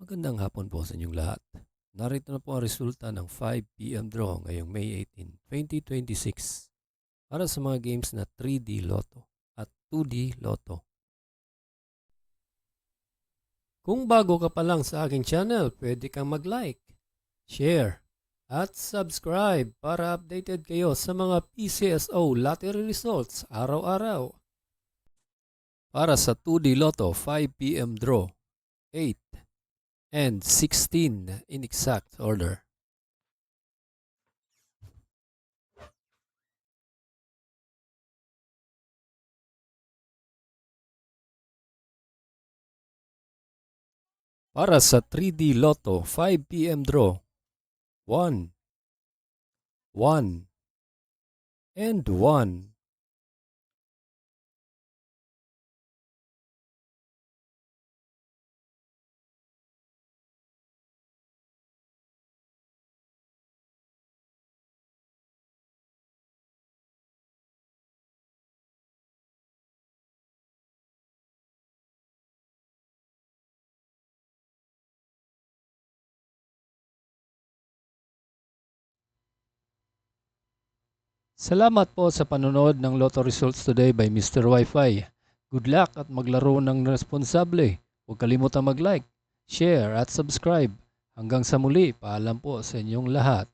Magandang hapon po sa inyong lahat. Narito na po ang resulta ng 5 p.m. draw ngayong May 18, 2026 para sa mga games na 3D Lotto at 2D Lotto. Kung bago ka pa lang sa aking channel, pwede kang mag-like, share, at subscribe para updated kayo sa mga PCSO lottery results araw-araw. Para sa 2D Lotto 5 p.m. draw, 8 and 16 in exact order. Para sa 3D Lotto 5 p.m. draw, 1, 1, and 1. Salamat po sa panonood ng Lotto Results Today by Mr. Wi-Fi. Good luck at maglaro ng responsable. Huwag kalimutang mag-like, share at subscribe. Hanggang sa muli, paalam po sa inyong lahat.